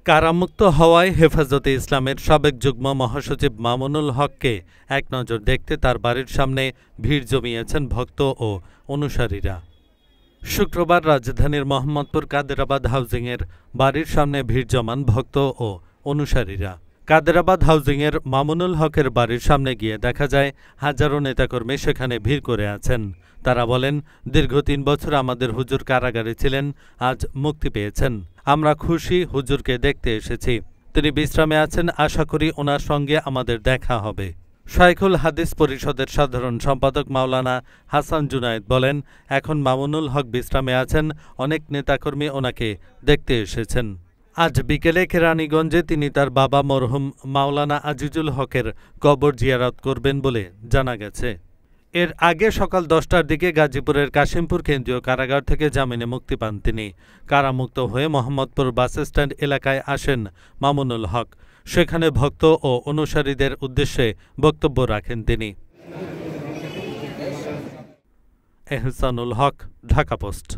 কারামুক্ত হওয়ায় হেফাজতে ইসলামের সাবেক যুগ্ম মহাসচিব মামুনুল হককে এক নজর দেখতে তার বাড়ির সামনে ভিড় জমিয়েছেন ভক্ত ও অনুসারীরা। শুক্রবার রাজধানীর মোহাম্মদপুর কাদেরাবাদ হাউজিংয়ের বাড়ির সামনে ভিড় জমান ভক্ত ও অনুসারীরা। কাদেরাবাদ হাউজিংয়ের মামুনুল হকের বাড়ির সামনে গিয়ে দেখা যায় হাজারো নেতাকর্মী সেখানে ভিড় করে আছেন। তারা বলেন, দীর্ঘ ৩ বছর আমাদের হুজুর কারাগারে ছিলেন, আজ মুক্তি পেয়েছেন। আমরা খুশি, হুজুরকে দেখতে এসেছি। তিনি বিশ্রামে আছেন, আশা করি ওনার সঙ্গে আমাদের দেখা হবে। শাইখুল হাদিস পরিষদের সাধারণ সম্পাদক মাওলানা হাসান জুনায়েদ বলেন, এখন মামুনুল হক বিশ্রামে আছেন, অনেক নেতাকর্মী ওনাকে দেখতে এসেছেন। আজ বিকেলে কেরানীগঞ্জে তিনি তার বাবা মরহুম মাওলানা আজিজুল হকের কবর জিয়ারত করবেন বলে জানা গেছে। এর আগে সকাল 10টার দিকে গাজীপুরের কাশিমপুর কেন্দ্রীয় কারাগার থেকে জামিনে মুক্তি পান তিনি। কারামুক্ত হয়ে মোহাম্মদপুর বাসস্ট্যান্ড এলাকায় আসেন মামুনুল হক। সেখানে ভক্ত ও অনুসারীদের উদ্দেশ্যে বক্তব্য রাখেন তিনি। এহসানুল হক, ঢাকা পোস্ট।